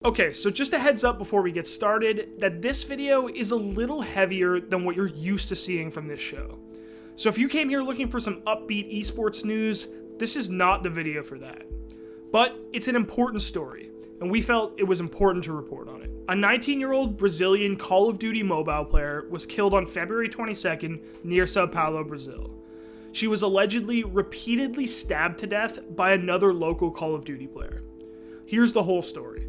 Okay, so just a heads up before we get started that this video is a little heavier than what you're used to seeing from this show. So if you came here looking for some upbeat esports news, this is not the video for that. But it's an important story, and we felt it was important to report on it. A 19-year-old Brazilian Call of Duty mobile player was killed on February 22nd near São Paulo, Brazil. She was allegedly repeatedly stabbed to death by another local Call of Duty player. Here's the whole story.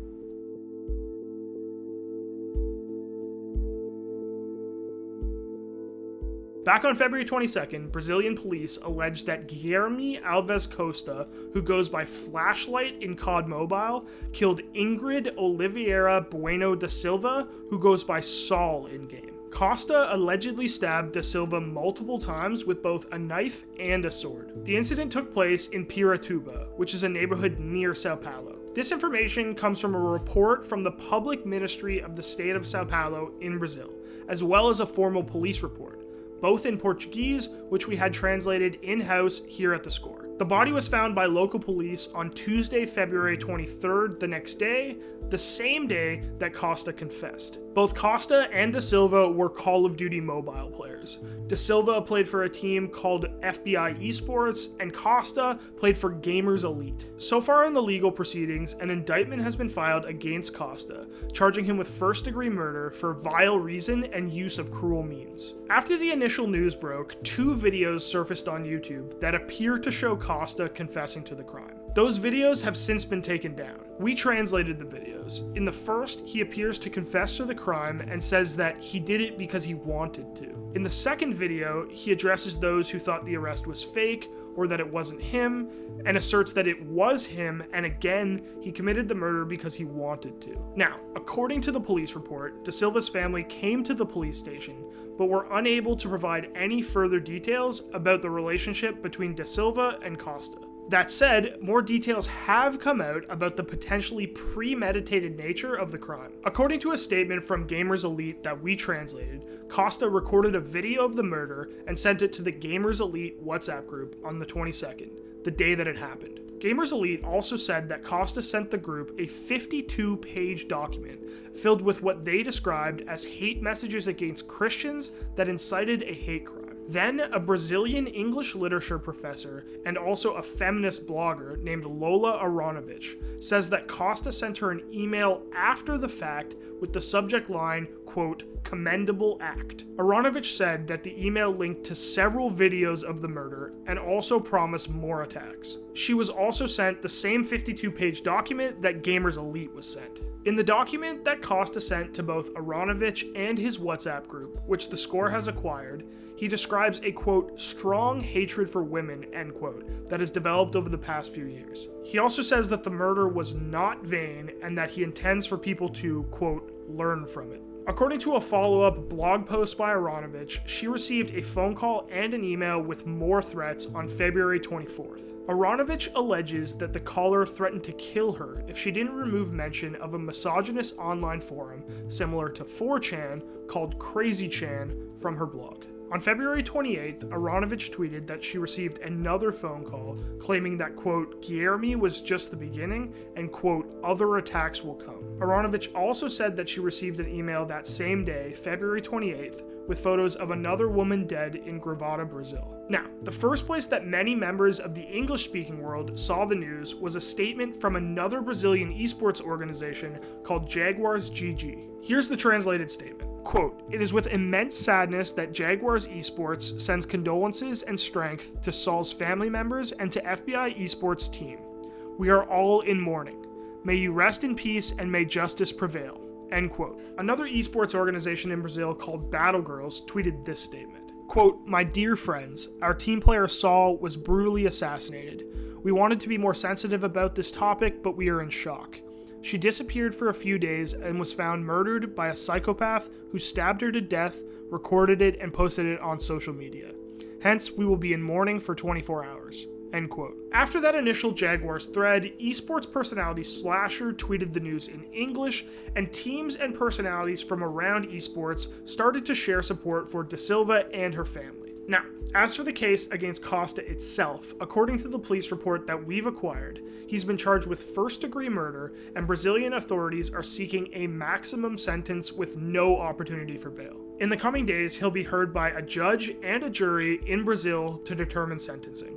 Back on February 22nd, Brazilian police alleged that Guilherme Alves Costa, who goes by Flashlight in CoD Mobile, killed Ingrid Oliveira Bueno da Silva, who goes by Saul in-game. Costa allegedly stabbed da Silva multiple times with both a knife and a sword. The incident took place in Piratuba, which is a neighborhood near São Paulo. This information comes from a report from the Public Ministry of the State of São Paulo in Brazil, as well as a formal police report, both in Portuguese, which we had translated in-house here at theScore. The body was found by local police on Tuesday, February 23rd, the next day, the same day that Costa confessed. Both Costa and da Silva were Call of Duty mobile players. Da Silva played for a team called FBI Esports, and Costa played for Gamers Elite. So far in the legal proceedings, an indictment has been filed against Costa, charging him with first-degree murder for vile reason and use of cruel means. After the initial news broke, two videos surfaced on YouTube that appear to show Costa confessing to the crime. Those videos have since been taken down. We translated the videos. In the first, he appears to confess to the crime and says that he did it because he wanted to. In the second video, he addresses those who thought the arrest was fake or that it wasn't him, and asserts that it was him, and again, he committed the murder because he wanted to. Now, according to the police report, da Silva's family came to the police station, but were unable to provide any further details about the relationship between da Silva and Costa. That said, more details have come out about the potentially premeditated nature of the crime. According to a statement from Gamers Elite that we translated, Costa recorded a video of the murder and sent it to the Gamers Elite WhatsApp group on the 22nd, the day that it happened. Gamers Elite also said that Costa sent the group a 52-page document filled with what they described as hate messages against Christians that incited a hate crime. Then, a Brazilian English literature professor and also a feminist blogger named Lola Aronovich says that Costa sent her an email after the fact with the subject line, quote, commendable act. Aronovich said that the email linked to several videos of the murder and also promised more attacks. She was also sent the same 52-page document that Gamers Elite was sent. In the document that Costa sent to both Aronovich and his WhatsApp group, which theScore has acquired, he describes a, quote, strong hatred for women, end quote, that has developed over the past few years. He also says that the murder was not vain and that he intends for people to, quote, learn from it. According to a follow-up blog post by Aronovich, she received a phone call and an email with more threats on February 24th. Aronovich alleges that the caller threatened to kill her if she didn't remove mention of a misogynist online forum similar to 4chan called CrazyChan from her blog. On February 28th, Aronovich tweeted that she received another phone call claiming that, quote, Guilherme was just the beginning and, quote, other attacks will come. Aronovich also said that she received an email that same day, February 28th, with photos of another woman dead in Gravata, Brazil. Now, the first place that many members of the English-speaking world saw the news was a statement from another Brazilian esports organization called JaguaresGG. Here's the translated statement. Quote, it is with immense sadness that Jaguars Esports sends condolences and strength to Saul's family members and to FBI Esports team. We are all in mourning. May you rest in peace and may justice prevail. End quote. Another esports organization in Brazil called Battle Girls tweeted this statement. Quote, my dear friends, our team player Saul was brutally assassinated. We wanted to be more sensitive about this topic, but we are in shock. She disappeared for a few days and was found murdered by a psychopath who stabbed her to death, recorded it, and posted it on social media. Hence, we will be in mourning for 24 hours. End quote. After that initial Jaguars thread, esports personality Slasher tweeted the news in English, and teams and personalities from around esports started to share support for da Silva and her family. Now, as for the case against Costa itself, according to the police report that we've acquired, he's been charged with first-degree murder, and Brazilian authorities are seeking a maximum sentence with no opportunity for bail. In the coming days, he'll be heard by a judge and a jury in Brazil to determine sentencing.